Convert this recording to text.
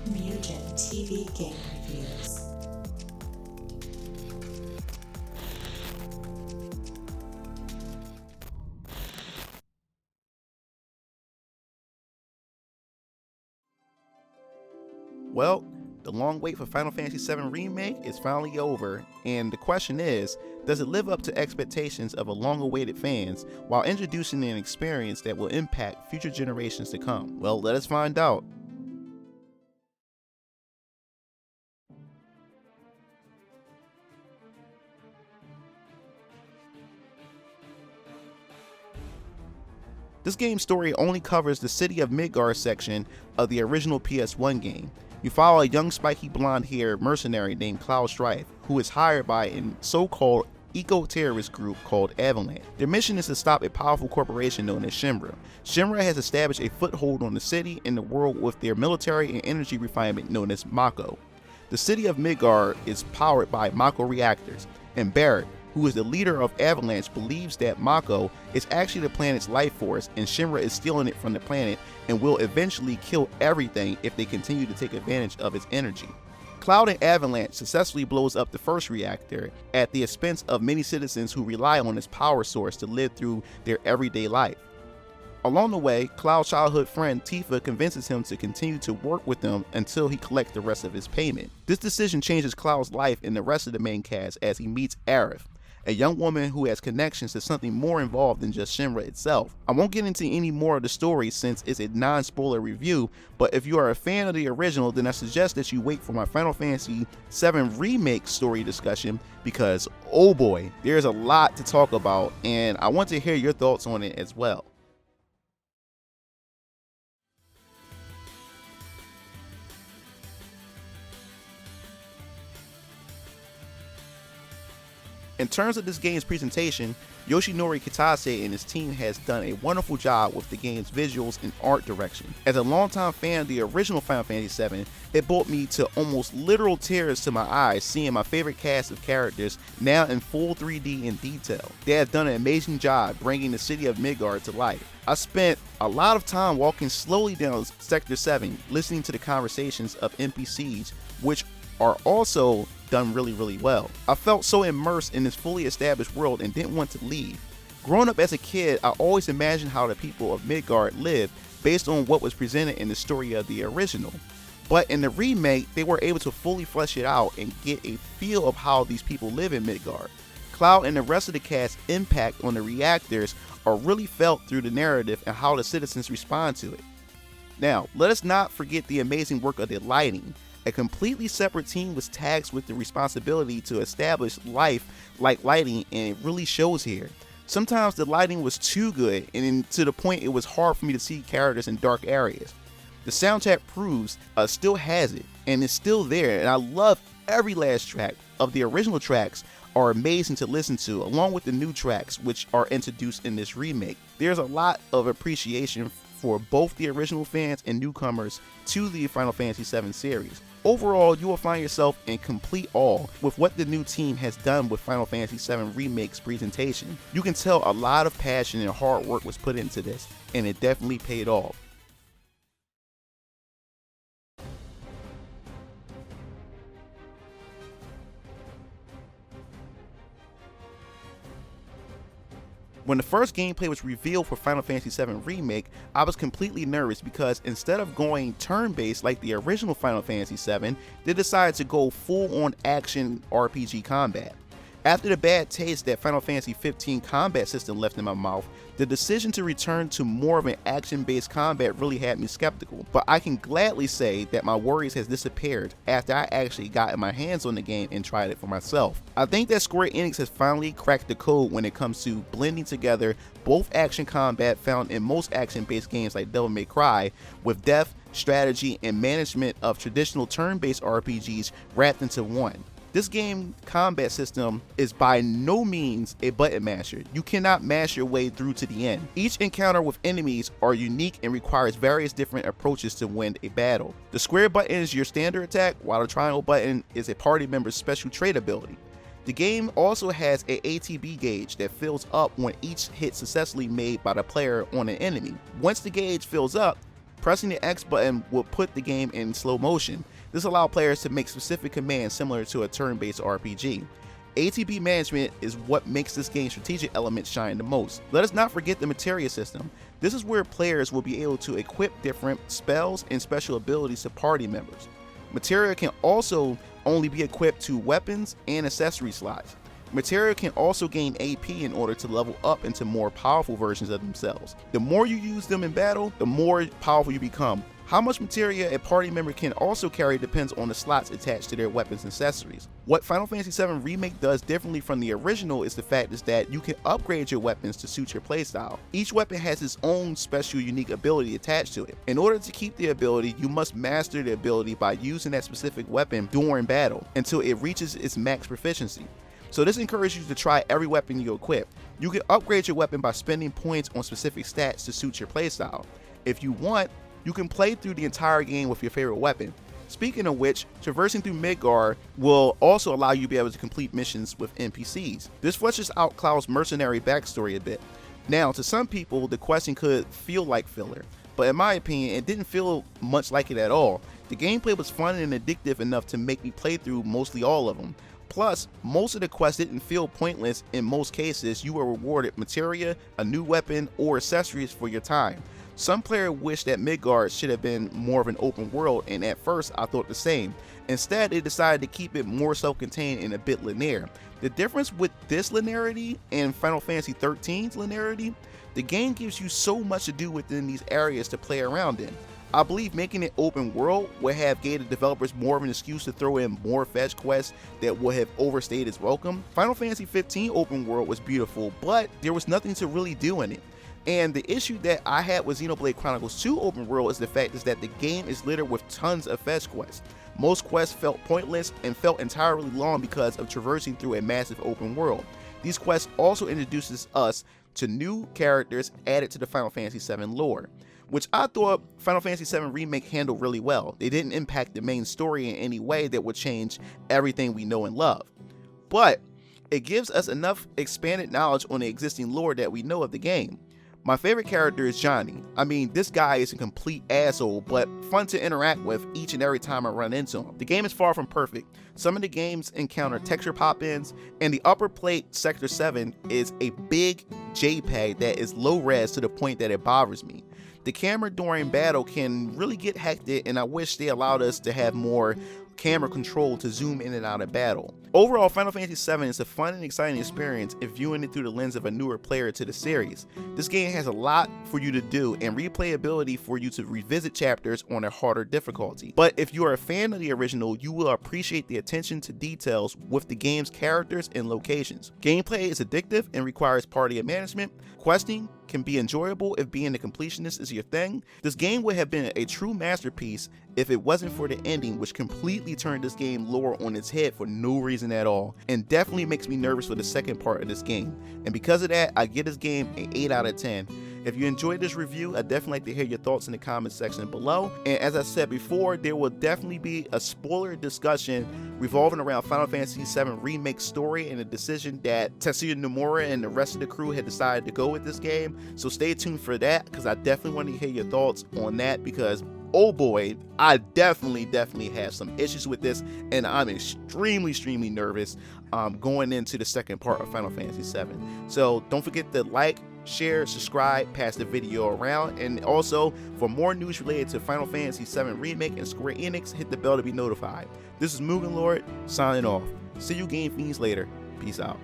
Mugen TV Game Reviews. Well, the long wait for Final Fantasy VII Remake is finally over, and the question is, does it live up to expectations of a long-awaited fans while introducing an experience that will impact future generations to come? Well, let us find out. This game's story only covers the City of Midgard section of the original PS1 game. You follow a young spiky blonde-haired mercenary named Cloud Strife, who is hired by a so-called eco-terrorist group called Avalanche. Their mission is to stop a powerful corporation known as Shinra. Shinra has established a foothold on the city and the world with their military and energy refinement known as Mako. The City of Midgard is powered by Mako reactors, and Barrett, who is the leader of Avalanche, believes that Mako is actually the planet's life force and Shinra is stealing it from the planet and will eventually kill everything if they continue to take advantage of its energy. Cloud and Avalanche successfully blows up the first reactor at the expense of many citizens who rely on this power source to live through their everyday life. Along the way, Cloud's childhood friend Tifa convinces him to continue to work with them until he collects the rest of his payment. This decision changes Cloud's life and the rest of the main cast as he meets Aerith, a young woman who has connections to something more involved than just Shinra itself. I won't get into any more of the story since it's a non-spoiler review, but if you are a fan of the original, then I suggest that you wait for my Final Fantasy VII Remake story discussion because, oh boy, there's a lot to talk about and I want to hear your thoughts on it as well. In terms of this game's presentation, Yoshinori Kitase and his team has done a wonderful job with the game's visuals and art direction. As a longtime fan of the original Final Fantasy VII, it brought me to almost literal tears to my eyes seeing my favorite cast of characters now in full 3D in detail. They have done an amazing job bringing the City of Midgard to life. I spent a lot of time walking slowly down Sector 7, listening to the conversations of NPCs, which are also done really well. I felt so immersed in this fully established world and didn't want to leave. Growing up as a kid, I always imagined how the people of Midgard lived based on what was presented in the story of the original. But in the remake, they were able to fully flesh it out and get a feel of how these people live in Midgard. Cloud and the rest of the cast's impact on the reactors are really felt through the narrative and how the citizens respond to it. Now, let us not forget the amazing work of the lighting. A completely separate team was tasked with the responsibility to establish life like lighting, and it really shows here. Sometimes the lighting was too good and to the point it was hard for me to see characters in dark areas. The soundtrack proves still has it and is still there, and I love every last track of the original tracks are amazing to listen to, along with the new tracks which are introduced in this remake. There's a lot of appreciation for both the original fans and newcomers to the Final Fantasy VII series. Overall, you will find yourself in complete awe with what the new team has done with Final Fantasy VII Remake's presentation. You can tell a lot of passion and hard work was put into this, and it definitely paid off. When the first gameplay was revealed for Final Fantasy VII Remake, I was completely nervous because instead of going turn-based like the original Final Fantasy VII, they decided to go full-on action RPG combat. After the bad taste that Final Fantasy XV combat system left in my mouth, the decision to return to more of an action-based combat really had me skeptical, but I can gladly say that my worries has disappeared after I actually got my hands on the game and tried it for myself. I think that Square Enix has finally cracked the code when it comes to blending together both action combat found in most action-based games like Devil May Cry with depth, strategy, and management of traditional turn-based RPGs wrapped into one. This game combat system is by no means a button masher. You cannot mash your way through to the end. Each encounter with enemies are unique and requires various different approaches to win a battle. The square button is your standard attack, while the triangle button is a party member's special trait ability. The game also has an ATB gauge that fills up when each hit successfully made by the player on an enemy. Once the gauge fills up, Pressing the X button will put the game in slow motion. This allows players to make specific commands similar to a turn-based RPG. ATB management is what makes this game's strategic elements shine the most. Let us not forget the materia system. This is where players will be able to equip different spells and special abilities to party members. Materia can also only be equipped to weapons and accessory slots. Materia can also gain AP in order to level up into more powerful versions of themselves. The more you use them in battle, the more powerful you become. How much materia a party member can also carry depends on the slots attached to their weapons and accessories. What Final Fantasy VII Remake does differently from the original is the fact that you can upgrade your weapons to suit your playstyle. Each weapon has its own special unique ability attached to it. In order to keep the ability, you must master the ability by using that specific weapon during battle until it reaches its max proficiency. So this encourages you to try every weapon you equip. You can upgrade your weapon by spending points on specific stats to suit your playstyle. If you want, you can play through the entire game with your favorite weapon. Speaking of which, traversing through Midgar will also allow you to be able to complete missions with NPCs. This fleshes out Cloud's mercenary backstory a bit. Now, to some people, the question could feel like filler, but in my opinion, it didn't feel much like it at all. The gameplay was fun and addictive enough to make me play through mostly all of them. Plus, most of the quests didn't feel pointless. In most cases, you were rewarded materia, a new weapon, or accessories for your time. Some players wish that Midgard should have been more of an open world, and at first I thought the same. Instead, they decided to keep it more self-contained and a bit linear. The difference with this linearity and Final Fantasy XIII's linearity, the game gives you so much to do within these areas to play around in. I believe making it open world would have gave the developers more of an excuse to throw in more fetch quests that would have overstayed its welcome. Final Fantasy XV open world was beautiful, but there was nothing to really do in it. And the issue that I had with Xenoblade Chronicles 2 open world is the fact that the game is littered with tons of fetch quests. Most quests felt pointless and felt entirely long because of traversing through a massive open world. These quests also introduces us to new characters added to the Final Fantasy VII lore, which I thought Final Fantasy VII Remake handled really well. They didn't impact the main story in any way that would change everything we know and love. But it gives us enough expanded knowledge on the existing lore that we know of the game. My favorite character is Johnny. I mean, this guy is a complete asshole, but fun to interact with each and every time I run into him. The game is far from perfect. Some of the games encounter texture pop-ins, and the upper plate Sector 7 is a big JPEG that is low res to the point that it bothers me. The camera during battle can really get hectic, and I wish they allowed us to have more camera control to zoom in and out of battle. Overall, Final Fantasy VII is a fun and exciting experience if viewing it through the lens of a newer player to the series. This game has a lot for you to do and replayability for you to revisit chapters on a harder difficulty. But if you are a fan of the original, you will appreciate the attention to details with the game's characters and locations. Gameplay is addictive and requires party management. Questing can be enjoyable if being a completionist is your thing. This game would have been a true masterpiece if it wasn't for the ending, which completely turned this game lore on its head for no reason at all, and definitely makes me nervous for the second part of this game. And because of that, I give this game an 8 out of 10. If you enjoyed this review, I'd definitely like to hear your thoughts in the comments section below. And as I said before, there will definitely be a spoiler discussion revolving around Final Fantasy VII Remake story and the decision that Tetsuya Nomura and the rest of the crew had decided to go with this game. So stay tuned for that, because I definitely want to hear your thoughts on that, because oh boy, I definitely have some issues with this, and I'm extremely nervous going into the second part of Final Fantasy VII. So don't forget to like, share, subscribe, pass the video around, and also for more news related to Final Fantasy VII Remake and Square Enix, hit the bell to be notified. This is MugenLord signing off. See you Game Fiends later. Peace out.